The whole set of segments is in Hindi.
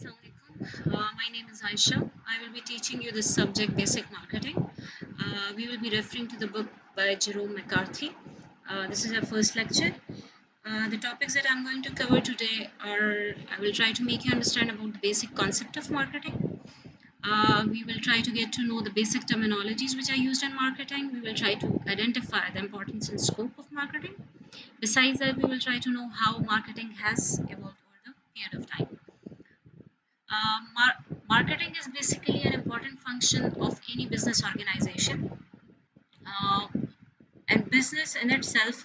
Assalamualaikum. My name is Aisha. I will be teaching you the subject basic marketing. We will be referring to the book by Jerome McCarthy. This is our first lecture. The topics that I'm going to cover today are I will try to make you understand about the basic concept of marketing. We will try to get to know the basic terminologies which are used in marketing. We will try to identify the importance and scope of marketing. Besides that, we will try to know how marketing has evolved over the period of time. Marketing is basically an important function of any business organization, uh, and business in itself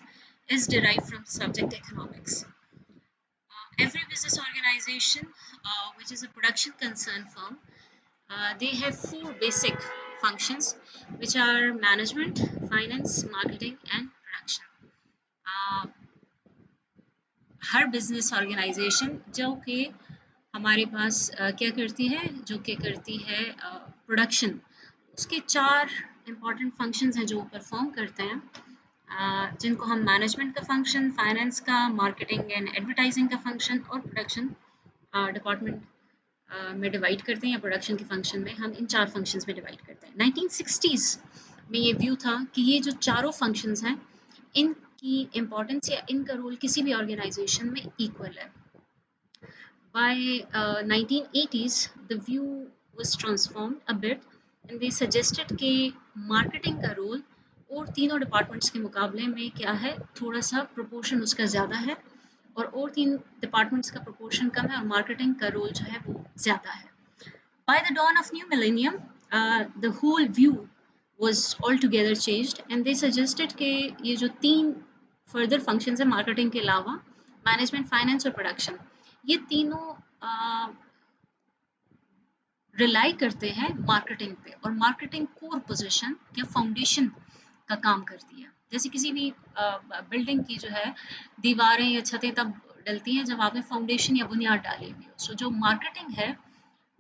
is derived from subject economics. Every business organization, which is a production concern firm, they have four basic functions, which are management, finance, marketing, and production. Uh, हर बिजनेस ऑर्गेनाइजेशन जो कि हमारे पास क्या करती है जो कि करती है प्रोडक्शन उसके चार इम्पॉर्टेंट फंक्शंस हैं जो परफॉर्म करते हैं जिनको हम मैनेजमेंट का फंक्शन फाइनेंस का मार्केटिंग एंड एडवर्टाइजिंग का फंक्शन और प्रोडक्शन डिपार्टमेंट में डिवाइड करते हैं या प्रोडक्शन के फंक्शन में हम इन चार फंक्शंस में डिवाइड करते हैं 1960s में ये व्यू था कि ये जो चारों फंक्शंस हैं इनकी इम्पोर्टेंस या इनका रोल किसी भी ऑर्गेनाइजेशन में इक्वल है by 1980s, the view was transformed a bit and they suggested कि marketing का role और तीनों departments के मुकाबले में क्या है थोड़ा सा proportion उसका ज़्यादा है और तीन departments का proportion कम है और marketing का role जो है वो ज़्यादा है. By the dawn of new millennium, the whole view was altogether changed and they suggested कि ये जो तीन further functions है marketing के अलावा management, finance और production ये तीनों रिलाई करते हैं मार्केटिंग पे और मार्केटिंग कोर पोजीशन या फाउंडेशन का काम करती है जैसे किसी भी बिल्डिंग की जो है दीवारें या छतें तब डलती हैं जब आपने फाउंडेशन या बुनियाद डाली हुई हो सो जो मार्केटिंग है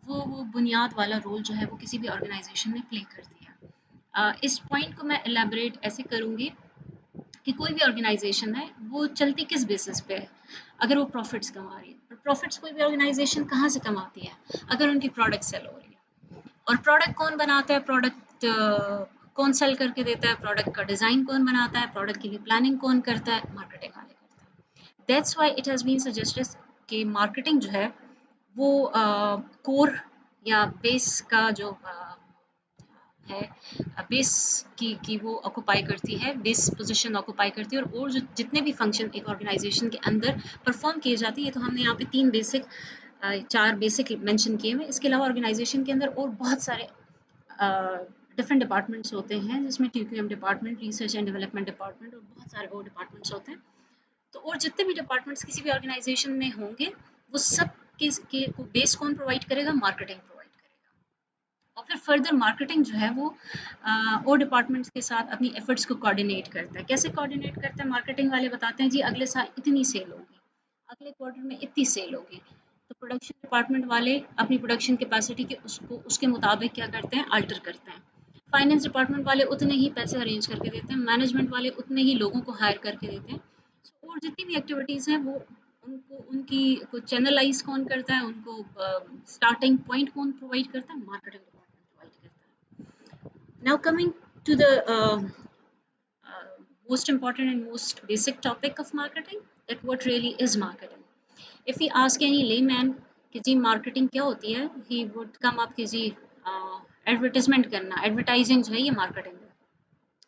वो बुनियाद वाला रोल जो है वो किसी भी ऑर्गेनाइजेशन में प्ले करती है इस पॉइंट को मैं एलैबोरेट ऐसे करूँगी कि कोई भी ऑर्गेनाइजेशन है वो चलती किस बेसिस पे है अगर वो प्रॉफिट्स कमा रही है और प्रॉफिट्स कोई भी ऑर्गेनाइजेशन कहाँ से कमाती है अगर उनकी प्रोडक्ट सेल हो रही है और प्रोडक्ट कौन बनाता है प्रोडक्ट कौन सेल करके देता है प्रोडक्ट का डिज़ाइन कौन बनाता है प्रोडक्ट के लिए प्लानिंग कौन करता है मार्केटिंग वाले करता है that's why it has been suggested कि मार्केटिंग जो है वो कोर या बेस का जो है बेस की वो ऑक्यूपाई करती है बेस पोजीशन ऑक्यूपाई करती है और जो जितने भी फंक्शन एक ऑर्गेनाइजेशन के अंदर परफॉर्म किए जाते हैं तो हमने यहाँ पे तीन बेसिक चार बेसिक मेंशन किए हुए इसके अलावा ऑर्गेनाइजेशन के अंदर और बहुत सारे डिफरेंट डिपार्टमेंट्स होते हैं जिसमें TQM department research and development department और बहुत सारे और डिपार्टमेंट्स होते हैं तो और जितने भी डिपार्टमेंट्स किसी भी ऑर्गेनाइजेशन में होंगे वो सब के बेस कौन प्रोवाइड करेगा मार्केटिंग प्रोवाइड करेगा और फिर फर्दर मार्केटिंग जो है वो और डिपार्टमेंट्स के साथ अपनी एफर्ट्स को कोऑर्डिनेट करता है कैसे कोऑर्डिनेट करता है मार्केटिंग वाले बताते हैं जी अगले साल इतनी सेल होगी अगले क्वार्टर में इतनी सेल होगी तो प्रोडक्शन डिपार्टमेंट वाले अपनी प्रोडक्शन कैपेसिटी के उसको उसके मुताबिक क्या करते हैं अल्टर करते हैं फाइनेंस डिपार्टमेंट वाले उतने ही पैसे अरेंज करके देते हैं मैनेजमेंट वाले उतने ही लोगों को हायर करके देते हैं और जितनी भी एक्टिविटीज़ हैं वो उनको उनकी को चैनलाइज कौन करता है उनको स्टार्टिंग पॉइंट कौन प्रोवाइड करता है मार्केटिंग डिपार्टमेंट प्रोवाइड करता है now coming to the most important and most basic topic of marketing that what really is marketing if we ask any layman कि जी मार्केटिंग क्या होती है he would come up कि जी एडवर्टाइजमेंट करना एडवर्टाइजिंग जो है ये मार्केटिंग है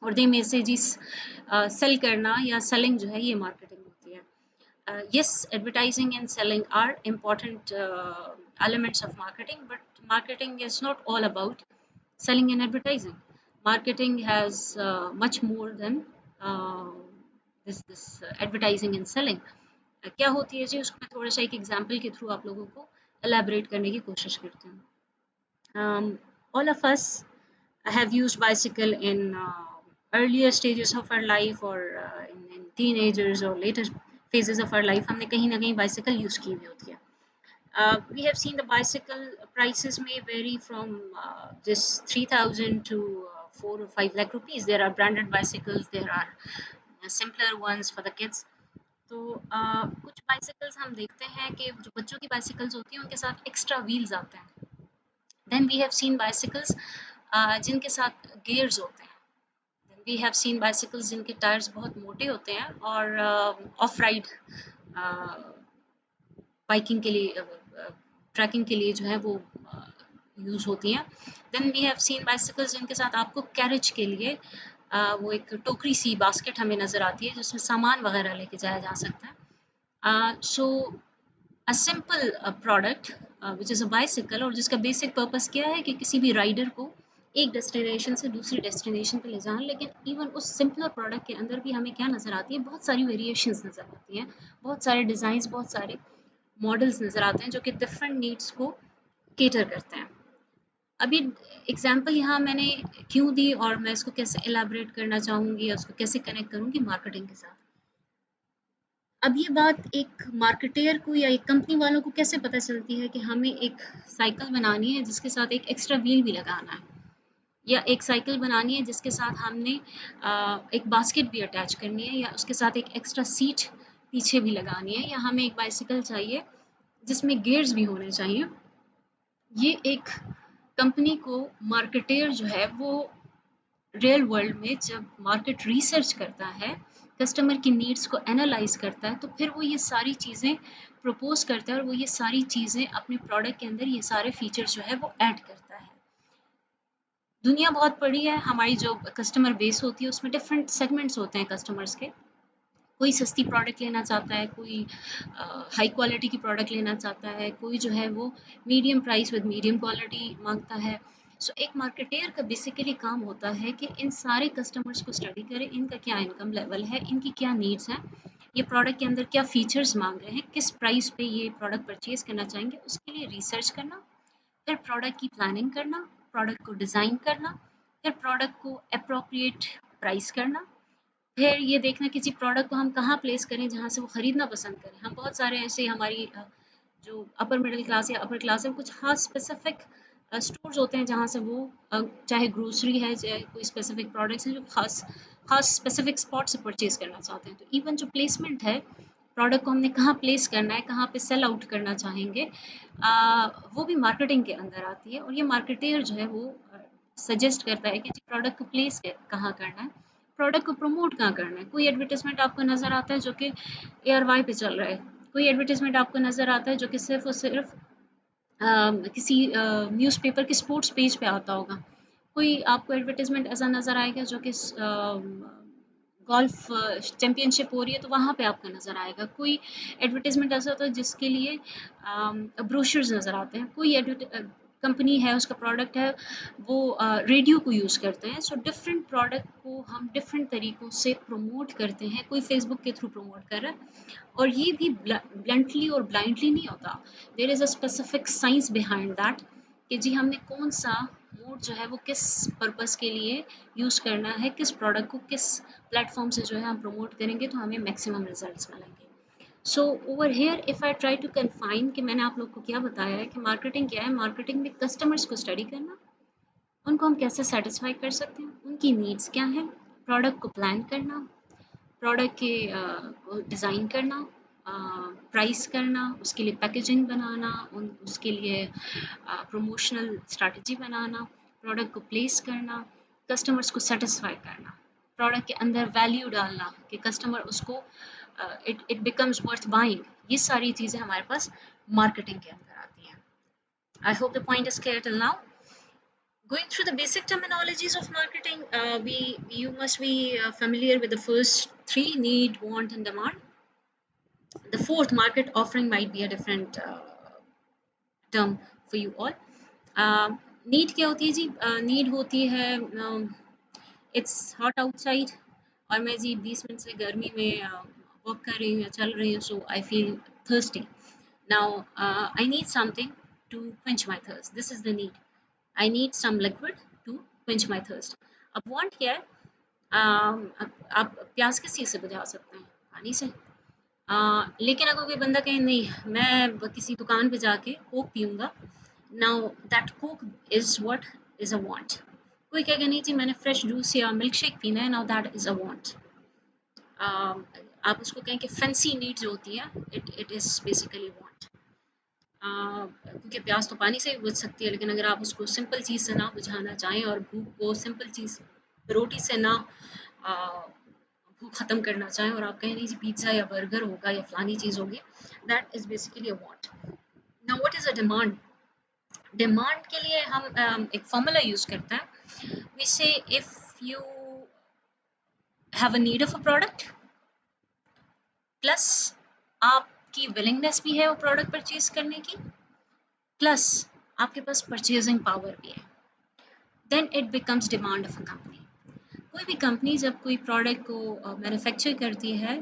और दे में से जी सेल करना या सेलिंग जो है ये मार्केटिंग होती है yes advertising and selling are important elements of marketing but marketing is not all about selling and advertising marketing has much more than uh, this advertising and selling क्या होती है जी उसको मैं थोड़ा सा एक एग्जांपल के थ्रू आप लोगों को एलैबोरेट करने की कोशिश करती हूँ all of us have used bicycle in earlier stages of our life or in teenagers or later phases of our life हमने कहीं ना कहीं bicycle use की हुई होती है we have seen the bicycle prices may vary from just 3,000 to 4 or 5 lakh rupees there are branded bicycles there are simpler ones for the kids तो कुछ बाइसिकल्स हम देखते हैं कि जो बच्चों की बाइसिकल्स होती हैं उनके साथ एक्स्ट्रा व्हील्स आते हैं। Then we have seen bicycles जिनके साथ गियर्स होते हैं। Then we have seen bicycles जिनके टायर्स बहुत मोटे होते हैं और ऑफ राइड बाइकिंग के लिए ट्रैकिंग के लिए जो है वो यूज़ होती हैं। Then we have seen bicycles जिनके साथ आपको कैरेज के लिए वो एक टोकरी सी बास्केट हमें नज़र आती है जिसमें सामान वगैरह लेके जाया जा सकता है। So a simple product which is a bicycle और जिसका बेसिक पर्पस क्या है कि किसी भी राइडर को एक डेस्टिनेशन से दूसरी डेस्टिनेशन पे ले जाना। लेकिन इवन उस सिंपलर प्रोडक्ट के अंदर भी हमें क्या नज़र आती है, बहुत सारी वेरिएशंस नज़र आती हैं, बहुत सारे डिज़ाइंस, बहुत सारे मॉडल्स नज़र आते हैं जो कि डिफरेंट नीड्स को केटर करते हैं। अभी एग्जांपल यहाँ मैंने क्यों दी और मैं इसको कैसे एलाबरेट करना चाहूँगी या उसको कैसे कनेक्ट करूँगी मार्केटिंग के साथ। अब ये बात एक मार्केटर को या एक कंपनी वालों को कैसे पता चलती है कि हमें एक साइकिल बनानी है जिसके साथ एक एक्स्ट्रा व्हील भी लगाना है, या एक साइकिल बनानी है जिसके साथ हमने एक बास्केट भी अटैच करनी है, या उसके साथ एक एक्स्ट्रा सीट पीछे भी लगानी है, या हमें एक बाइसिकल चाहिए जिसमें गियर्स भी होने चाहिए। ये एक कंपनी को मार्केटर जो है वो रियल वर्ल्ड में जब मार्केट रिसर्च करता है, कस्टमर की नीड्स को एनालाइज करता है, तो फिर वो ये सारी चीज़ें प्रपोज करता है और वो ये सारी चीज़ें अपने प्रोडक्ट के अंदर ये सारे फीचर्स जो है वो ऐड करता है। दुनिया बहुत बड़ी है, हमारी जो कस्टमर बेस होती है उसमें डिफरेंट सेगमेंट्स होते हैं कस्टमर्स के। कोई सस्ती प्रोडक्ट लेना चाहता है, कोई हाई क्वालिटी की प्रोडक्ट लेना चाहता है, कोई जो है वो medium price with medium quality मांगता है। सो एक मार्केटर का बेसिकली काम होता है कि इन सारे कस्टमर्स को स्टडी करे, इनका क्या इनकम लेवल है, इनकी क्या नीड्स हैं, ये प्रोडक्ट के अंदर क्या फीचर्स मांग रहे हैं, किस प्राइस पे ये प्रोडक्ट परचेज करना चाहेंगे, उसके लिए रिसर्च करना, फिर प्रोडक्ट की प्लानिंग करना, प्रोडक्ट को डिज़ाइन करना, फिर प्रोडक्ट को अप्रोप्रिएट प्राइस करना, फिर ये देखना किसी प्रोडक्ट को हम कहाँ प्लेस करें जहाँ से वो खरीदना पसंद करें। हम बहुत सारे ऐसे हमारी जो अपर मिडिल क्लास या अपर क्लास है, कुछ हाँ स्पेसिफिक स्टोर्स होते हैं जहाँ से वो चाहे ग्रोसरी है, चाहे कोई स्पेसिफिक प्रोडक्ट्स हैं जो खास खास स्पेसिफिक स्पॉट से परचेज करना चाहते हैं। तो इवन जो प्लेसमेंट है, प्रोडक्ट को हमने कहाँ प्लेस करना है, कहाँ पे सेल आउट करना चाहेंगे, वो भी मार्केटिंग के अंदर आती है। और ये मार्केटर जो है वो सजेस्ट करता है कि जी प्रोडक्ट को प्लेस कहाँ करना है, प्रोडक्ट को प्रमोट कहाँ करना है। कोई एडवर्टाइजमेंट आपको नज़र आता है जो कि एआरवाई पे चल रहा है, कोई एडवर्टाइजमेंट आपको नज़र आता है जो कि सिर्फ और सिर्फ किसी न्यूज़पेपर के स्पोर्ट्स पेज पे आता होगा। कोई आपको एडवर्टाइजमेंट ऐसा नज़र आएगा जो कि गोल्फ चैंपियनशिप हो रही है तो वहाँ पे आपको नज़र आएगा। कोई एडवर्टाइजमेंट ऐसा होता है जिसके लिए ब्रोशर्स नज़र आते हैं। कोई कंपनी है, उसका प्रोडक्ट है, वो रेडियो को यूज़ करते हैं। सो डिफरेंट प्रोडक्ट को हम डिफरेंट तरीक़ों से प्रमोट करते हैं। कोई फेसबुक के थ्रू प्रमोट कर रहा है, और ये भी ब्लंटली और ब्लाइंडली नहीं होता। There is a specific science behind that कि जी हमने कौन सा मोड जो है वो किस पर्पस के लिए यूज़ करना है, किस प्रोडक्ट को किस प्लेटफॉर्म से जो है हम प्रमोट करेंगे तो हमें मैक्सिमम रिजल्ट्स मिलेंगे। So over here if I try to confine कि मैंने आप लोग को क्या बताया है कि मार्केटिंग क्या है। मार्केटिंग में कस्टमर्स को स्टडी करना, उनको हम कैसे सेटिस्फाई कर सकते हैं, उनकी नीड्स क्या हैं, प्रोडक्ट को प्लान करना, प्रोडक्ट के को डिज़ाइन करना, प्राइस करना, उसके लिए पैकेजिंग बनाना, उसके लिए प्रमोशनल स्ट्रैटेजी बनाना, प्रोडक्ट को प्लेस करना, कस्टमर्स को सेटिस्फाई करना, प्रोडक्ट के अंदर वैल्यू डालना कि कस्टमर उसको it it becomes worth buying. ये सारी चीज़ें हमारे पास मार्केटिंग के अंदर आती हैं। I hope the point is clear till now. Going through the basic terminologies of marketing, we you must be familiar with the first three: need, want, and demand. The fourth, market offering, might be a different term for you all. Need क्या होती है जी? Need होती है it's hot outside और मैं जी 20 मिनट से गर्मी में वर्क कर रही हूँ या चल रही हूँ, so I feel thirsty. Now I need something to quench my thirst. This is the need. I need some liquid to quench my thirst. अब want क्या है? आप प्यास किस चीज़ से बुझा सकते हैं? पानी से। लेकिन अगर कोई बंदा कहे नहीं मैं किसी दुकान पे जाके कोक पीऊँगा, now that Coke is what is a want. कोई कहेगा नहीं जी मैंने फ्रेश जूस या मिल्क शेक पीना है, now that is a want. आप उसको कहें कि फैंसी नीड जो होती है, इट इज़ बेसिकली वांट। क्योंकि प्यास तो पानी से भी बुझ सकती है, लेकिन अगर आप उसको सिंपल चीज़ से ना बुझाना चाहें और भूख को सिंपल चीज़ रोटी से ना अ, भूख ख़त्म करना चाहें और आप कहें नहीं जी पिज़्ज़ा या बर्गर होगा या फलानी चीज़ होगी, that is basically a want. Now what is a demand? Demand के लिए हम एक फॉर्मूला यूज़ करते हैं। वी से if you have a need of a product plus आपकी विलिंगनेस भी है वो प्रोडक्ट परचेज करने की, प्लस आपके पास परचेजिंग पावर भी है, then it becomes demand of a company. कोई भी कंपनी जब कोई प्रोडक्ट को मैन्युफैक्चर करती है,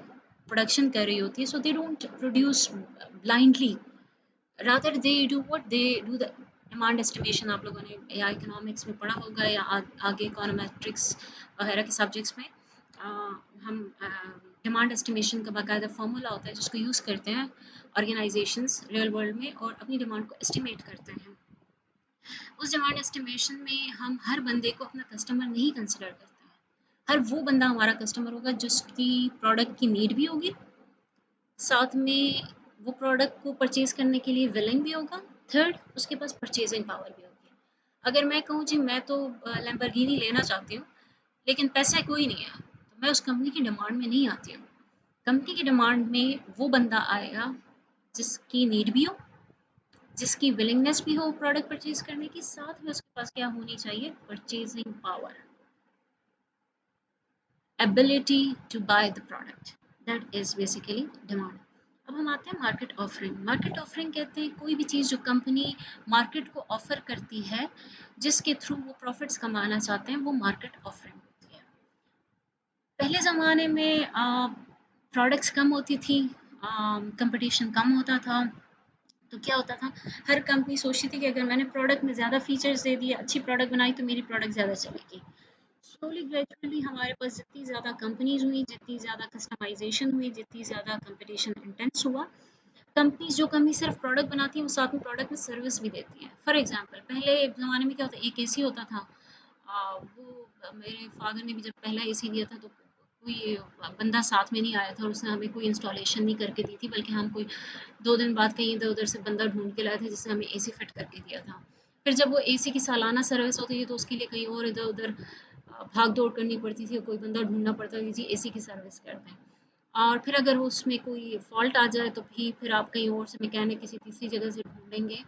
प्रोडक्शन कर रही होती है, so they don't produce blindly, rather they do what they do the demand estimation. आप लोगों ने या इकोनॉमिक्स में पढ़ा होगा या आगे इकोनोमेट्रिक्स वगैरह के सब्जेक्ट्स में हम डिमांड एस्टिमेशन का बाकायदा फार्मूला होता है जिसको यूज़ करते हैं ऑर्गेनाइजेशंस रियल वर्ल्ड में और अपनी डिमांड को एस्टिमेट करते हैं। उस डिमांड एस्टिमेशन में हम हर बंदे को अपना कस्टमर नहीं कंसिडर करते हैं। हर वो बंदा हमारा कस्टमर होगा जिसकी प्रोडक्ट की नीड भी होगी, साथ में वो प्रोडक्ट को परचेज करने के लिए विलिंग भी होगा, थर्ड उसके पास परचेजिंग पावर भी होगी। अगर मैं कहूँ जी मैं तो लैम्बोर्गिनी लेना चाहती हूँ लेकिन पैसा कोई नहीं है, तो मैं उस कंपनी की डिमांड में नहीं आती हूँ। कंपनी की डिमांड में वो बंदा आएगा जिसकी नीड भी हो, जिसकी विलिंगनेस भी हो प्रोडक्ट परचेज करने की, साथ में उसके पास क्या होनी चाहिए? Purchasing power, ability to buy the product, that is basically demand. अब हम आते हैं मार्केट ऑफरिंग। मार्केट ऑफरिंग कहते हैं कोई भी चीज़ जो कंपनी मार्केट को ऑफर करती है जिसके थ्रू वो प्रॉफिट्स कमाना चाहते हैं, वो मार्केट ऑफरिंग होती है। पहले ज़माने में प्रोडक्ट्स कम होती थी, कंपटीशन कम होता था, तो क्या होता था, हर कंपनी सोचती थी कि अगर मैंने प्रोडक्ट में ज़्यादा फीचर्स दे दिए, अच्छी प्रोडक्ट बनाई तो मेरी प्रोडक्ट ज़्यादा चलेगी। स्लोली ग्रेजुअली हमारे पास जितनी ज़्यादा कंपनीज हुई, जितनी ज़्यादा कस्टमाइजेशन हुई, जितनी ज़्यादा कंपटीशन इंटेंस हुआ, कंपनीज जो कंपनी सिर्फ प्रोडक्ट बनाती है वो साथ में प्रोडक्ट में सर्विस भी देती है। फॉर एग्जांपल पहले ज़माने में क्या होता एक एसी होता था, वो मेरे फादर ने भी जब पहला एसी लिया था तो कोई बंदा साथ में नहीं आया था और उसने हमें कोई इंस्टॉलेशन नहीं करके दी थी, बल्कि हम कोई 2 दिन बाद कहीं इधर उधर से बंदा ढूंढ के लाए थे जिसने हमें एसी फिट करके दिया था। फिर जब वो एसी की सालाना सर्विस होती थी तो उसके लिए कहीं और इधर उधर भाग दौड़ करनी पड़ती थी, कोई बंदा ढूंढना पड़ता था कि जी एसी की सर्विस कर दें। और फिर अगर उसमें कोई फ़ॉल्ट आ जाए तो भी फिर आप कहीं और से मैकेनिक किसी तीसरी जगह से ढूँढेंगे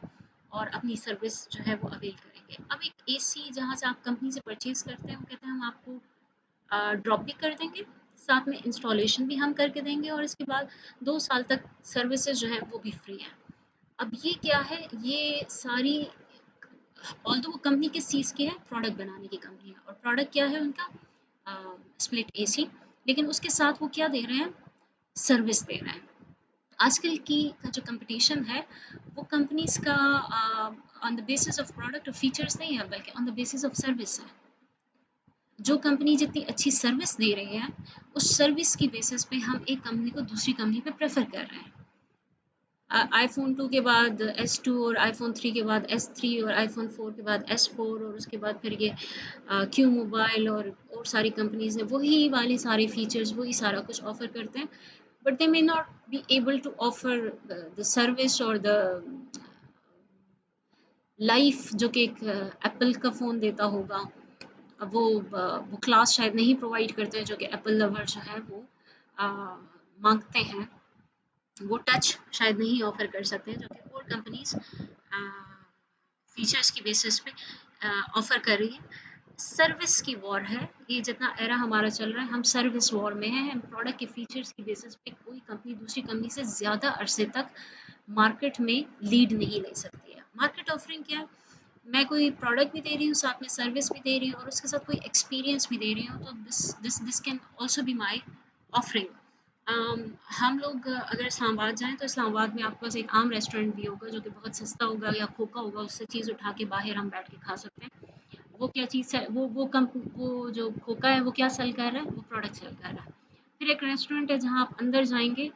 और अपनी सर्विस जो है वो अवेल करेंगे। अब एक एसी जहाँ से आप कंपनी से परचेज़ करते हैं, वो कहते हैं हम आपको ड्रॉप भी कर देंगे, साथ में इंस्टॉलेशन भी हम करके देंगे और इसके बाद 2 साल तक सर्विसेज़ जो है वो भी फ्री है। अब ये क्या है, ये सारी ऑल्दो वो कंपनी किस चीज़ की है? प्रोडक्ट बनाने की कंपनी है और प्रोडक्ट क्या है उनका? स्प्लिट एसी, लेकिन उसके साथ वो क्या दे रहे हैं? सर्विस दे रहे हैं। आजकल की का जो कंपटीशन है वो कंपनीज का on the basis of product और फीचर्स नहीं है, बल्कि on the basis of service है। जो कंपनी जितनी अच्छी सर्विस दे रही है उस सर्विस की बेसिस पे हम एक कंपनी को दूसरी कंपनी पे प्रेफर कर रहे हैं। आईफोन 2 के बाद S2 और आईफोन 3 के बाद S3 और आईफोन 4 के बाद S4 और उसके बाद फिर ये क्यू मोबाइल और सारी कंपनीज ने वही वाली सारी फीचर्स वही सारा कुछ ऑफर करते हैं, but they may not be able to offer the service or the life जो कि एक एप्पल का फ़ोन देता होगा। अब वो क्लास शायद नहीं प्रोवाइड करते हैं जो कि एप्पल लवर जो है वो अ, माँगते हैं। वो टच शायद नहीं ऑफ़र कर सकते हैं जो कि और कंपनीज़ फीचर्स की बेसिस पे ऑफ़र कर रही है। सर्विस की वॉर है, ये जितना एरा हमारा चल रहा है हम सर्विस वॉर में हैं। हम प्रोडक्ट के फीचर्स की बेसिस पे कोई कंपनी दूसरी कंपनी से ज़्यादा अरसे तक मार्केट में लीड नहीं ले सकती है। मार्केट ऑफरिंग क्या है? मैं कोई प्रोडक्ट भी दे रही हूँ, साथ में सर्विस भी दे रही हूँ और उसके साथ कोई एक्सपीरियंस भी दे रही हूँ, तो this can also be my offering. हम लोग अगर इस्लामाबाद जाएँ तो इस्लामाबाद में आपके पास एक आम रेस्टोरेंट भी होगा जो कि बहुत सस्ता होगा या खोखा होगा, उससे चीज़ उठा के बाहर हम बैठ के खा सकते हैं। वो क्या चीज़ है, वो जो खोखा है वो क्या सेल कर रहा है? वो प्रोडक्ट सेल कर रहा है। फिर एक रेस्टोरेंट है जहाँ आप अंदर जाएँगे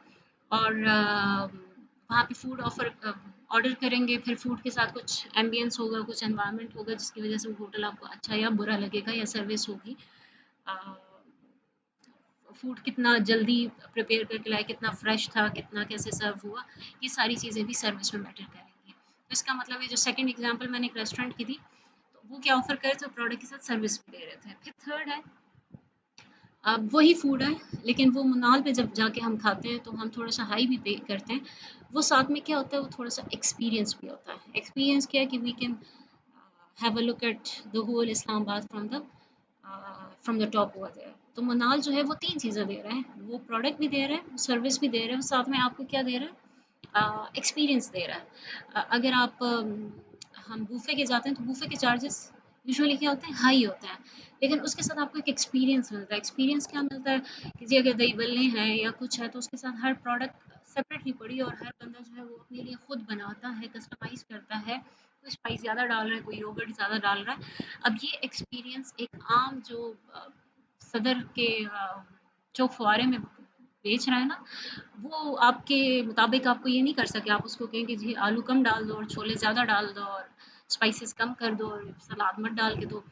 और वहाँ पे फूड ऑर्डर करेंगे, फिर फूड के साथ कुछ एम्बियंस होगा, कुछ एनवायरनमेंट होगा जिसकी वज़ह से वो होटल आपको अच्छा या बुरा लगेगा या सर्विस होगी। अ, फूड कितना जल्दी प्रिपेयर करके लाए, कितना फ्रेश था, कितना कैसे सर्व हुआ, ये सारी चीज़ें भी सर्विस में मैटर करेंगी। तो इसका मतलब है, जो सेकंड एग्जांपल मैंने एक रेस्टोरेंट की दी, तो वो क्या ऑफर करे थे, प्रोडक्ट के साथ सर्विस भी दे रहे थे। फिर थर्ड है, अब वही फूड है, लेकिन वो मुनाल पे जब जाके हम खाते हैं तो हम थोड़ा सा हाई भी पे करते हैं। वो साथ में क्या होता है, वो थोड़ा सा एक्सपीरियंस भी होता है। एक्सपीरियंस क्या है कि we can have a look at the whole Islamabad from the top over there. तो मनाल जो है वो तीन चीज़ें दे रहा है, वो प्रोडक्ट भी दे रहा है, सर्विस भी दे रहा है, साथ में आपको क्या दे रहा है, एक्सपीरियंस दे रहा है। अगर आप हम बूफे के जाते हैं तो बूफे के चार्जेस यूजुअली क्या होते हैं, हाई होते हैं, लेकिन उसके साथ आपको एक एक्सपीरियंस मिलता है। एक्सपीरियंस क्या मिलता है कि जी अगर दही बल्ले हैं या कुछ है तो उसके साथ हर प्रोडक्ट सेपरेटली पड़ी, और हर बंदा जो है वो अपने लिए खुद बनाता है, कस्टमाइज करता है, कोई स्पाइस ज़्यादा डाल रहा है, कोई योगर्ट ज़्यादा डाल रहा है। अब ये एक्सपीरियंस एक आम जो सदर के चौक फुआरे में बेच रहा है ना, वो आपके मुताबिक आपको ये नहीं कर सके। आप उसको कहें कि जी आलू कम डाल दो और छोले ज़्यादा डाल दो और स्पाइसेस कम कर दो और सलाद मत डाल के दो।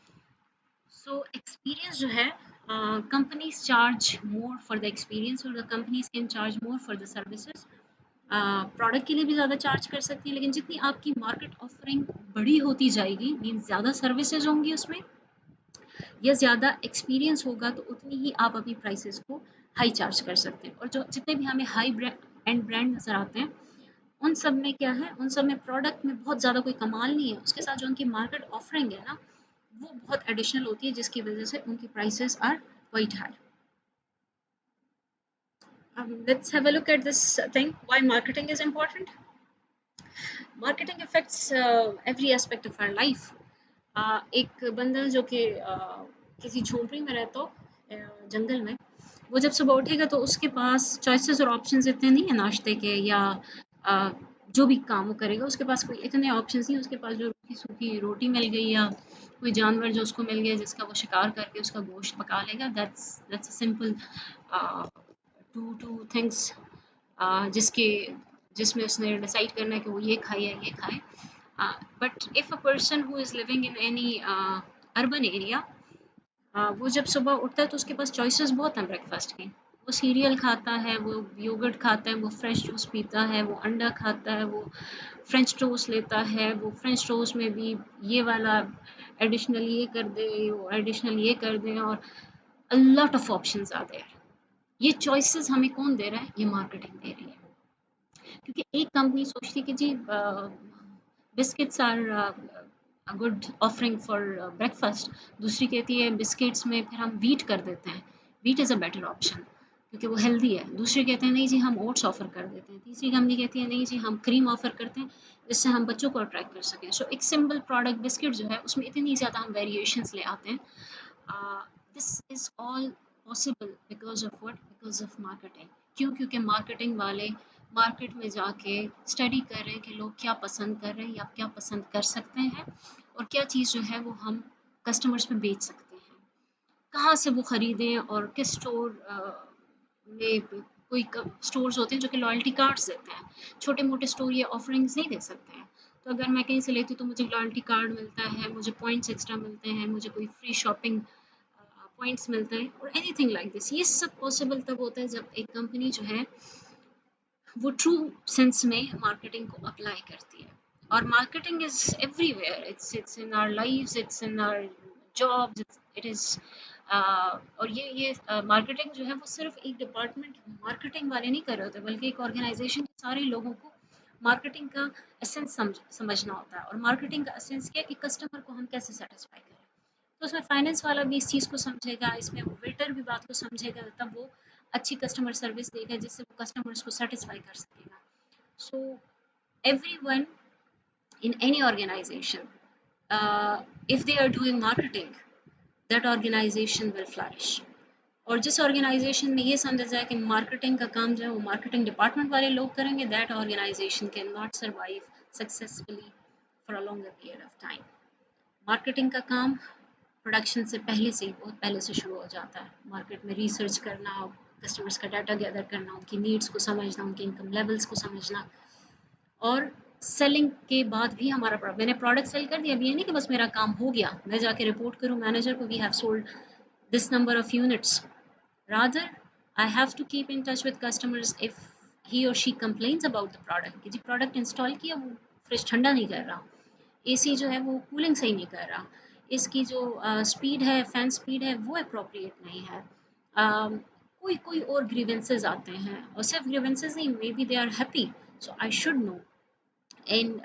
सो एक्सपीरियंस जो है, companies charge more for the experience, और the companies can charge more for the services. Product के लिए भी ज़्यादा चार्ज कर सकती है, लेकिन जितनी आपकी मार्केट ऑफरिंग बड़ी होती जाएगी, मीन ज़्यादा सर्विसेज होंगी उसमें या ज़्यादा एक्सपीरियंस होगा, तो उतनी ही आप अपनी प्राइसेस को हाई चार्ज कर सकते हैं। और जो जितने भी हमें हाई ब्रांड एंड ब्रांड नज़र आते हैं, उन सब में क्या है, उन सब में प्रोडक्ट में बहुत ज़्यादा कोई कमाल नहीं है, उसके साथ जो उनकी मार्केट ऑफरिंग है ना, वो बहुत एडिशनल होती है, जिसकी वजह से उनकी prices are quite high. Let's have a look at this thing, why marketing is important. Marketing affects every aspect of our life. एक बंदा जो कि किसी झोपड़ी में रहता हो, जंगल में, वो जब सुबह उठेगा तो उसके पास चॉइसेस और ऑप्शंस इतने नहीं है नाश्ते के, या अ, जो भी काम वो करेगा उसके पास कोई इतने ऑप्शंस नहीं। उसके पास जो रूखी सूखी रोटी मिल गई, या कोई जानवर जो उसको मिल गया जिसका वो शिकार करके उसका गोश्त पका लेगा, that's a simple two things जिसके जिसमें उसने डिसाइड करना है कि वो ये खाए या ये खाए। But if a person who is living in any urban area, वो जब सुबह उठता है तो उसके पास चॉइसेस बहुत हैं ब्रेकफास्ट की। वो सीरियल खाता है, वो योगर्ट खाता है, वो फ्रेश जूस पीता है, वो अंडा खाता है, वो फ्रेंच टोस्ट लेता है, वो फ्रेंच टोस्ट में भी ये वाला एडिशनल ये कर दे, वो एडिशनल ये कर दे, और a lot of options are there. ये चॉइसेस हमें कौन दे रहा है? ये मार्केटिंग दे रही है। क्योंकि एक कंपनी सोचती है कि जी biscuits are a good offering for breakfast, दूसरी कहती है बिस्किट्स में फिर हम व्हीट कर देते हैं, wheat is a better option क्योंकि वो हेल्दी है। दूसरे कहते हैं नहीं जी हम ओट्स ऑफर कर देते हैं, तीसरी कंपनी कहती है नहीं जी हम क्रीम ऑफर करते हैं जिससे हम बच्चों को अट्रैक्ट कर सकें। सो एक सिंपल प्रोडक्ट बिस्किट जो है उसमें इतनी ज़्यादा हम वेरिएशंस ले आते हैं। This is all possible because of what? Because of marketing. क्यों? क्योंकि मार्केटिंग वाले मार्केट में जाके स्टडी कर रहे हैं कि लोग क्या पसंद कर रहे हैं या क्या पसंद कर सकते हैं, और क्या चीज़ जो है वो हम कस्टमर्स पे बेच सकते हैं, कहाँ से वो खरीदें, और किस स्टोर में कोई स्टोर्स होते हैं जो कि लॉयल्टी कार्ड्स देते हैं। छोटे मोटे स्टोर ये ऑफरिंग्स नहीं दे सकते हैं। तो अगर मैं कहीं से लेती हूँ तो मुझे लॉयल्टी कार्ड मिलता है, मुझे पॉइंट्स एक्स्ट्रा मिलते हैं, मुझे कोई फ्री शॉपिंग पॉइंट्स मिलते हैं, और एनीथिंग लाइक दिस। ये सब पॉसिबल तब होता है जब एक कंपनी जो है वो ट्रू सेंस में मार्केटिंग को अप्लाई करती है। और marketing is everywhere, it's in our lives, it's in our jobs, it is और ये मार्केटिंग जो है वो सिर्फ एक डिपार्टमेंट मार्केटिंग वाले नहीं कर रहे होते, बल्कि एक ऑर्गेनाइजेशन के सारे लोगों को मार्केटिंग का एसेंस समझना होता है। और मार्केटिंग का एसेंस क्या है कि कस्टमर को हम कैसे सेटिस्फाई करें। तो उसमें फाइनेंस वाला भी इस चीज़ को समझेगा, इसमें वेटर भी बात को समझेगा, तब वो अच्छी कस्टमर सर्विस देगा जिससे वो कस्टमर्स को सेटिस्फाई कर सकेगा। सो everyone in any organization, if they are doing marketing, that organization will flourish. और जिस ऑर्गेनाइजेशन में ये समझा जाए कि मार्केटिंग का काम जो है वो मार्केटिंग डिपार्टमेंट वाले लोग करेंगे, that organisation can not survive successfully for a longer period of time. Marketing का काम प्रोडक्शन से पहले से ही बहुत पहले से शुरू हो जाता है। मार्केट में रिसर्च करना, कस्टमर्स का डाटा गैदर करना, उनकी नीड्स को समझना, उनके इनकम लेवल्स को समझना, और सेलिंग के बाद भी हमारा मैंने प्रोडक्ट सेल कर दिया, अब ये नहीं कि बस मेरा काम हो गया, मैं जाके रिपोर्ट करूँ मैनेजर को we have sold this number of units. Rather I have to keep in touch with customers if he or she complains about the product कि जी प्रोडक्ट इंस्टॉल किया वो फ्रिज ठंडा नहीं कर रहा, एसी जो है वो कूलिंग सही नहीं कर रहा, इसकी जो स्पीड है फैन स्पीड है वो अप्रोप्रिएट नहीं है। कोई कोई और ग्रीवेंसेस आते हैं और सिर्फ ग्रीवेंसेस नहीं, maybe they are happy, so I should know. and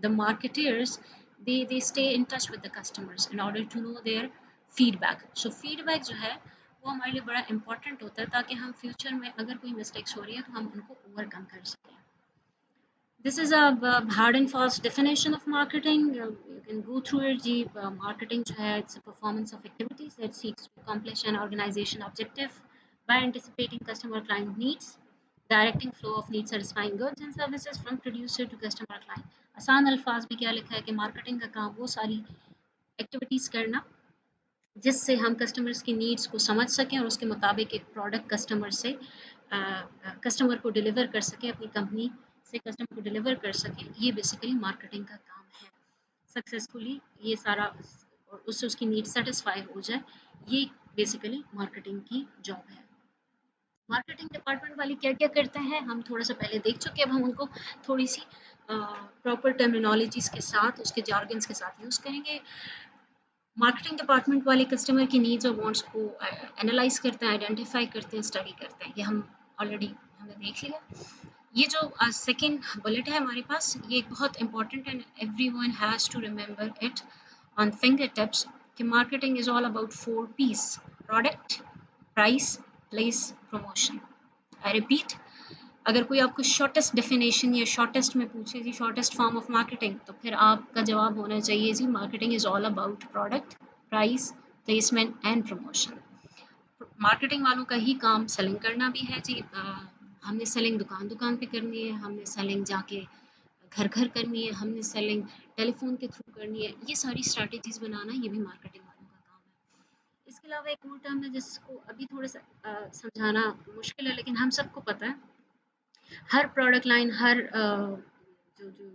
the marketeers, they stay in touch with the customers in order to know their feedback, so feedback जो है वो हमारे लिए बड़ा important होता है ताकि हम फ्यूचर में अगर कोई मिस्टेक्स हो रही है तो हम उनको ओवरकम कर सकें। This is a hard and fast definition of marketing. You can go through it. Ji marketing जो है it's a performance of activities that seeks to accomplish an organization objective by anticipating customer client needs, directing flow of need satisfying goods and services from producer to customer client. आसान अल्फाज में क्या लिखा है कि मार्केटिंग का काम वो सारी एक्टिविटीज़ करना जिससे हम कस्टमर्स की नीड्स को समझ सकें और उसके मुताबिक एक प्रोडक्ट कस्टमर को डिलीवर कर सकें, अपनी कंपनी से कस्टमर को डिलीवर कर सकें। ये बेसिकली मार्केटिंग का काम है। सक्सेसफुली ये सारा और उससे उसकी नीड सेटिस्फाई हो जाए, ये बेसिकली मार्केटिंग की जॉब है। मार्केटिंग डिपार्टमेंट वाले क्या-क्या करते हैं, हम थोड़ा-सा पहले देख चुके हैं, अब हम उनको थोड़ी-सी प्रॉपर टर्मिनोलॉजीज़ के साथ, उसके जार्गन्स के साथ यूज़ करेंगे। मार्केटिंग डिपार्टमेंट वाले कस्टमर की नीड्स और वांट्स को एनालाइज करते हैं, आइडेंटिफाई करते हैं, स्टडी करते हैं। ये हम ऑलरेडी हमने देख लिया। ये जो सेकंड बुलेट है हमारे पास, ये एक बहुत important and everyone has to remember it on finger tips कि marketing is all about 4 Ps: product, price, place, promotion. I repeat, अगर कोई आपको शॉर्टेस्ट डेफिनेशन या शॉर्टेस्ट में पूछे जी शॉर्टेस्ट फॉर्म ऑफ मार्केटिंग, तो फिर आपका जवाब होना चाहिए जी marketing is all about product, price, placement and promotion. Marketing वालों का ही काम सेलिंग करना भी है जी। हमने सेलिंग दुकान दुकान पे करनी है, हमने सेलिंग जाके घर घर करनी है, हमने सेलिंग टेलीफोन के थ्रू करनी है। ये सारी स्ट्रैटेजीज बनाना ये भी मार्केटिंग वालों का काम है। इसके अलावा एक और टर्म है जिसको अभी थोड़ा सा समझाना मुश्किल है, लेकिन हम सबको पता है। हर प्रोडक्ट लाइन, हर जो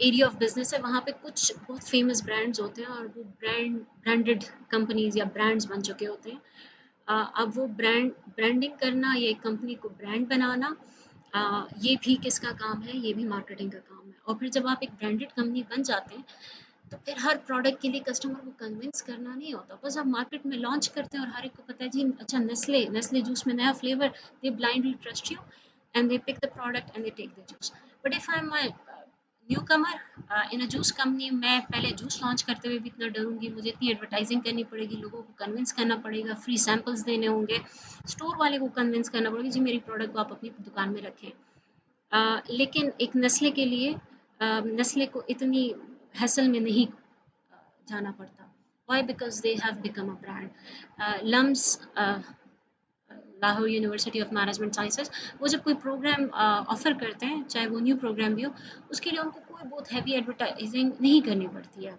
एरिया ऑफ बिजनेस है वहाँ पे कुछ बहुत फेमस ब्रांड्स होते हैं और वो ब्रांडेड कंपनीज या ब्रांड्स बन चुके होते हैं। अब वो ब्रांडिंग करना या एक कंपनी को ब्रांड बनाना, ये भी किसका काम है, ये भी मार्केटिंग का काम है। और फिर जब आप एक ब्रांडेड कंपनी बन जाते हैं तो फिर हर प्रोडक्ट के लिए कस्टमर को कन्विंस करना नहीं होता, बस आप मार्केट में लॉन्च करते हैं और हर एक को पता है जी अच्छा नेस्ले जूस में नया flavour, they blindly trust you and they pick the product and they take the juice. But if I'm a newcomer in a juice company, मैं पहले जूस लॉन्च करते हुए भी इतना डरूंगी, मुझे इतनी एडवर्टाइजिंग करनी पड़ेगी, लोगों को कन्विंस करना पड़ेगा, फ्री सैंपल्स देने होंगे, स्टोर वाले को कन्विंस करना पड़ेगा जी मेरी प्रोडक्ट को आप अपनी दुकान में रखें। लेकिन एक नस्ले के लिए नस्ले को इतनी हैसल में नहीं जाना पड़ता। Why? Because they have become a brand. LUMS Lahore University of Management Sciences, वो जब कोई प्रोग्राम ऑफर करते हैं, चाहे वो न्यू प्रोग्राम भी हो, उसके लिए उनको कोई बहुत हैवी एडवर्टाइजिंग नहीं करनी पड़ती है।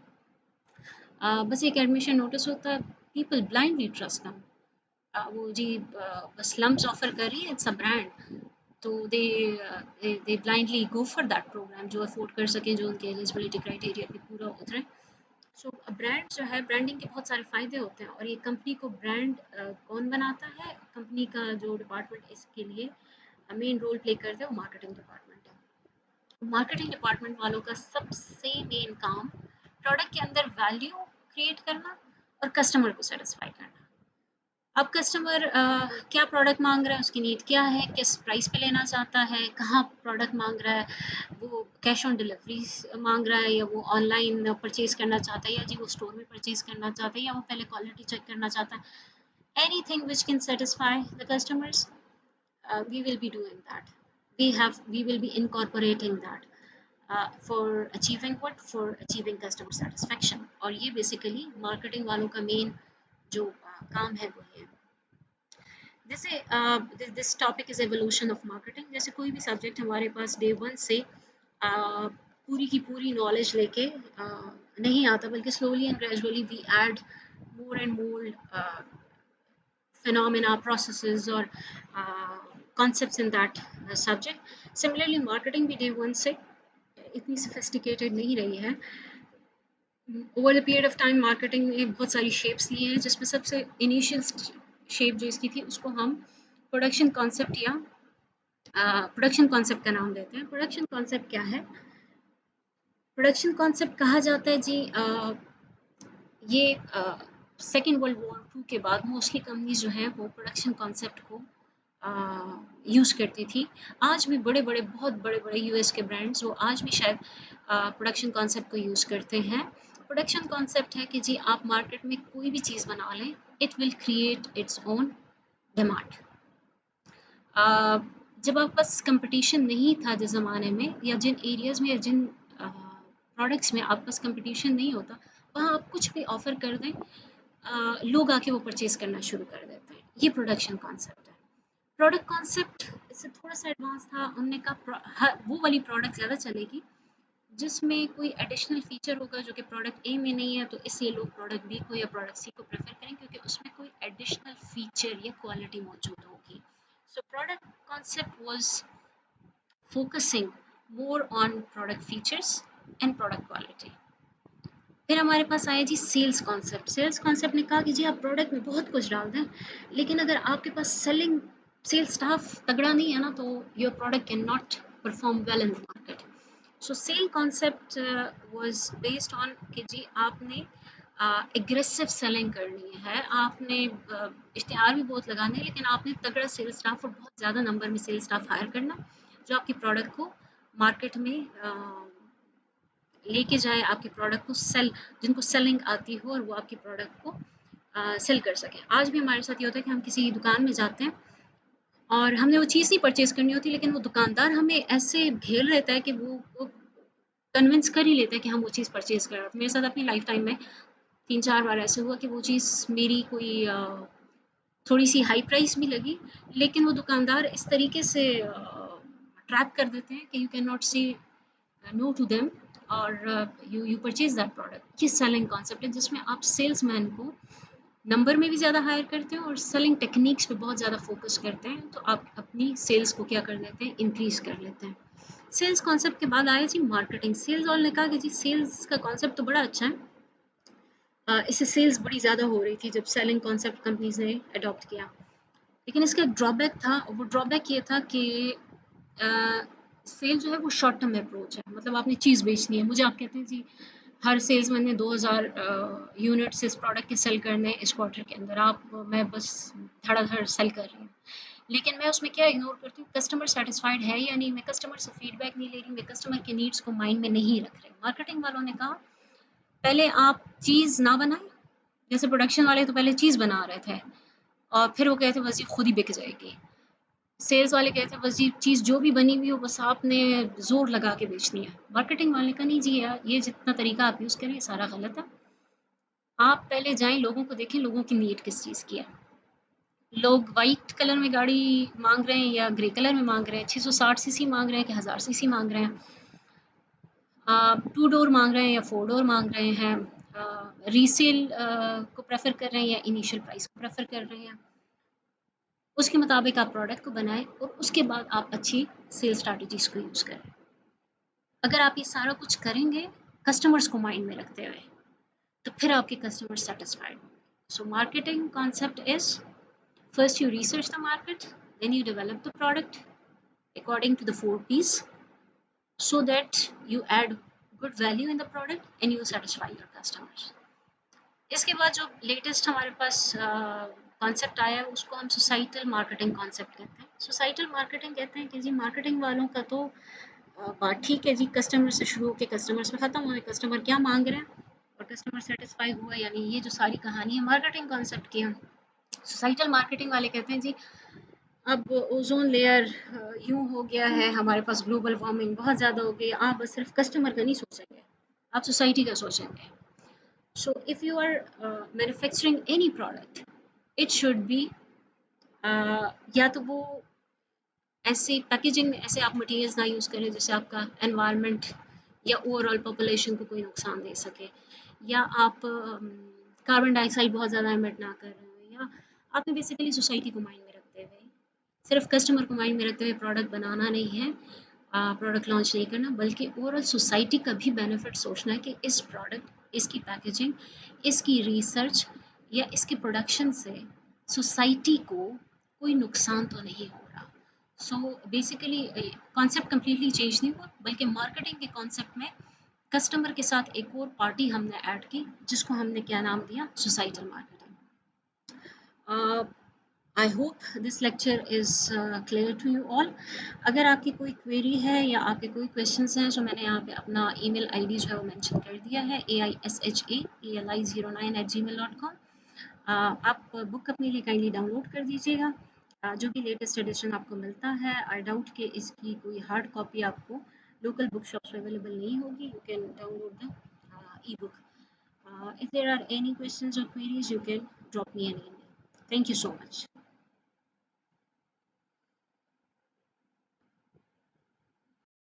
बस एक एडमिशन नोटिस होता है, पीपल ब्लाइंडली ट्रस्ट देम। वो जी बस लम्स ऑफर कर रही है, इट्स अ ब्रांड, तो they blindly go for that programme जो अफोर्ड कर सकें, जो उनके एलिजिबिलिटी क्राइटेरिया पे पूरा उतरे। सो ब्रांड जो है, ब्रांडिंग के बहुत सारे फ़ायदे होते हैं और ये कंपनी को ब्रांड कौन बनाता है, कंपनी का जो डिपार्टमेंट इसके लिए मेन रोल प्ले करता है वो मार्केटिंग डिपार्टमेंट है। मार्केटिंग डिपार्टमेंट वालों का सबसे मेन काम प्रोडक्ट के अंदर वैल्यू क्रिएट करना और कस्टमर को सेटिस्फाई करना। अब कस्टमर क्या प्रोडक्ट मांग रहा है, उसकी नीड क्या है, किस प्राइस पे लेना चाहता है, कहाँ प्रोडक्ट मांग रहा है, वो कैश ऑन डिलीवरी मांग रहा है या वो ऑनलाइन परचेज करना चाहता है या जी वो स्टोर में परचेज करना चाहता है या वो पहले क्वालिटी चेक करना चाहता है। Anything which can satisfy the customers, we will be doing that. We will be incorporating that for achieving what? For achieving customer satisfaction. और ये basically marketing वालों का main जो काम है वो है। जैसे this topic is evolution of marketing. जैसे कोई भी सब्जेक्ट हमारे पास डे वन से पूरी की पूरी नॉलेज लेके नहीं आता, बल्कि slowly and gradually we add more and more phenomena, processes or concepts in that subject. Similarly marketing भी डे वन से इतनी sophisticated नहीं रही है। Over the period of time marketing ने बहुत सारी शेप्स ली हैं, जिसमें सबसे इनिशियल शेप जो इसकी थी उसको हम प्रोडक्शन कॉन्सेप्ट या प्रोडक्शन कॉन्सेप्ट का नाम देते हैं। प्रोडक्शन कॉन्सेप्ट क्या है? प्रोडक्शन कॉन्सेप्ट कहा जाता है जी ये सेकेंड वर्ल्ड वॉर 2 के बाद मोस्टली कंपनीज जो हैं वो प्रोडक्शन कॉन्सेप्ट को यूज़ करती थी। आज भी बड़े-बड़े बहुत बड़े-बड़े यूएस के ब्रांड्स वो आज भी शायद प्रोडक्शन कॉन्सेप्ट को यूज़ करते हैं। प्रोडक्शन कॉन्सेप्ट है कि जी आप मार्केट में कोई भी चीज़ बना लें, it will create its own demand. जब आपके पास कंपटीशन नहीं था जिस ज़माने में या जिन एरियाज़ में या जिन प्रोडक्ट्स में आपके पास कंपटीशन नहीं होता, वहाँ आप कुछ भी ऑफ़र कर दें, लोग आके वो परचेज़ करना शुरू कर देते हैं। ये प्रोडक्शन कॉन्सेप्ट है। प्रोडक्ट कॉन्सेप्ट इससे थोड़ा-सा एडवांस था। उन्होंने कहा वो वाली प्रोडक्ट ज़्यादा चलेगी जिसमें कोई एडिशनल फीचर होगा जो कि प्रोडक्ट ए में नहीं है, तो इसलिए लोग प्रोडक्ट बी को या प्रोडक्ट सी को प्रेफर करें क्योंकि उसमें कोई एडिशनल फीचर या क्वालिटी मौजूद होगी। So product concept was focusing more on product features and product quality. फिर हमारे पास आया जी सेल्स कॉन्सेप्ट। सेल्स कॉन्सेप्ट ने कहा कि जी आप प्रोडक्ट में बहुत कुछ डाल दें, लेकिन अगर आपके पास सेल्स स्टाफ तगड़ा नहीं है ना, तो your product can not perform well in the market. So sell concept was based on कि जी आपने एग्रेसिव सेलिंग करनी है, आपने इश्तिहार भी बहुत लगाने हैं, लेकिन आपने तगड़ा सेल्स स्टाफ और बहुत ज़्यादा नंबर में सेल्स स्टाफ हायर करना जो आपकी प्रोडक्ट को मार्केट में लेके जाए, आपके प्रोडक्ट को जिनको सेलिंग आती हो और वो आपकी प्रोडक्ट को सेल कर सकें। आज भी हमारे साथ ये होता है कि हम किसी दुकान में जाते हैं और हमने वो चीज़ नहीं परचेज करनी होती, लेकिन वो दुकानदार हमें ऐसे घेर लेता है कि वो कन्विंस कर ही लेता है कि हम वो चीज़ परचेज कर रहे हैं। मेरे साथ अपनी लाइफ टाइम में 3-4 बार ऐसे हुआ कि वो चीज़ मेरी कोई थोड़ी सी हाई प्राइस भी लगी, लेकिन वो दुकानदार इस तरीके से ट्रैप कर देते हैं कि you can not see no to them और यू परचेज दैट प्रोडक्ट। ये सेलिंग कॉन्सेप्ट है जिसमें आप सेल्समैन को नंबर में भी ज़्यादा हायर करते हैं और सेलिंग टेक्निक्स पे बहुत ज़्यादा फोकस करते हैं, तो आप अपनी सेल्स को क्या कर देते हैं, इंक्रीज कर लेते हैं। सेल्स कॉन्सेप्ट के बाद आया जी मार्केटिंग। सेल्स वाले ने कहा कि जी सेल्स का कॉन्सेप्ट तो बड़ा अच्छा है, इससे सेल्स बड़ी ज़्यादा हो रही थी जब सेलिंग कॉन्सेप्ट कंपनीज ने अडॉप्ट किया, लेकिन इसका एक ड्रॉबैक था। वो ड्रॉबैक ये था कि सेल जो है वो शॉर्ट टर्म अप्रोच है, मतलब आपने चीज़ बेचनी है। मुझे आप कहते हैं जी हर सेल्समैन ने 2000 यूनिट्स इस प्रोडक्ट के सेल करने हैं इस क्वार्टर के अंदर, मैं बस धड़ाधड़ सेल कर रही हूँ, लेकिन मैं उसमें क्या इग्नोर करती हूँ, कस्टमर सेटिस्फाइड है या नहीं, मैं कस्टमर से फीडबैक नहीं ले रही, मैं कस्टमर के नीड्स को माइंड में नहीं रख रही। मार्केटिंग वालों ने कहा पहले आप चीज़ ना बनाएं, जैसे प्रोडक्शन वाले तो पहले चीज़ बना रहे थे और फिर वो कहते बस ये खुद ही बिक जाएगी। सेल्स वाले कहते हैं बस ये चीज़ जो भी बनी हुई हो बस आपने ज़ोर लगा के बेचनी है। मार्केटिंग वाले का नहीं जी यार, ये जितना तरीका आप यूज़ करें सारा गलत है। आप पहले जाएँ, लोगों को देखें, लोगों की नीड किस चीज़ की है। लोग व्हाइट कलर में गाड़ी माँग रहे हैं या ग्रे कलर में माँग रहे हैं, 660 सीसी माँग रहे हैं कि 1000 सीसी माँग रहे हैं, 2 डोर माँग रहे हैं या 4 डोर माँग रहे हैं, रीसेल को प्रेफ़र कर रहे हैं या इनिशियल प्राइस को प्रेफ़र कर रहे हैं। उसके मुताबिक आप प्रोडक्ट को बनाएँ और उसके बाद आप अच्छी सेल स्ट्रैटेजीज़ को यूज़ करें। अगर आप ये सारा कुछ करेंगे कस्टमर्स को माइंड में रखते हुए, तो फिर आपके कस्टमर सेटिस्फाइड होंगे। So marketing concept is first you research the market, then you develop the product according to the 4 P's so that you add good value in the product and you satisfy your customers. इसके बाद जो लेटेस्ट हमारे पास कॉन्सेप्ट आया है उसको हम सोसाइटल मार्केटिंग कॉन्सेप्ट कहते हैं। सोसाइटल मार्केटिंग कहते हैं कि जी मार्केटिंग वालों का तो बात ठीक है जी, कस्टमर से शुरू होकर कस्टमर्स में ख़त्म हुए, कस्टमर क्या मांग रहे हैं और कस्टमर सेटिस्फाई हुआ या नहीं, ये जो सारी कहानी है मार्केटिंग कॉन्सेप्ट की है। सोसाइटल मार्केटिंग वाले कहते हैं जी अब ओजोन लेयर यूं हो गया है, हमारे पास ग्लोबल वार्मिंग बहुत ज़्यादा हो गई, आप बस सिर्फ कस्टमर का नहीं सोचेंगे, आप सोसाइटी का सोचेंगे। So if you are manufacturing any product it should be या तो वो ऐसे पैकेजिंग में ऐसे आप मटेरियल्स ना यूज़ करें जिससे आपका एनवायरनमेंट या ओवरऑल पॉपुलेशन को कोई नुकसान दे सके, या आप कार्बन डाइऑक्साइड बहुत ज़्यादा एमिट ना कर रहे हो, या आपने बेसिकली सोसाइटी को माइंड में रखते हुए, सिर्फ कस्टमर को माइंड में रखते हुए प्रोडक्ट बनाना नहीं है, प्रोडक्ट लॉन्च नहीं करना, बल्कि ओवरऑल सोसाइटी का भी बेनिफिट सोचना है कि इस प्रोडक्ट, इसकी पैकेजिंग, इसकी रिसर्च या इसके प्रोडक्शन से सोसाइटी को कोई नुकसान तो नहीं हो रहा। So basically concept completely change नहीं हुआ, बल्कि मार्केटिंग के कॉन्सेप्ट में कस्टमर के साथ एक और पार्टी हमने ऐड की, जिसको हमने क्या नाम दिया, societal marketing. I hope this lecture is clear to you all. अगर आपकी कोई क्वेरी है या आपके कोई क्वेश्चंस हैं, जो मैंने यहाँ पे अपना ईमेल आईडी जो है वो मेंशन कर दिया है, aishaeli09@gmail.com। आप बुक अपने लिए काइंडली डाउनलोड कर दीजिएगा। जो भी लेटेस्ट एडिशन आपको मिलता है, आई डाउट कि इसकी कोई हार्ड कॉपी आपको लोकल बुक शॉप्स में अवेलेबल नहीं होगी। You can download the E book. If there are any questions or queries, you can drop me an email. Thank you so much.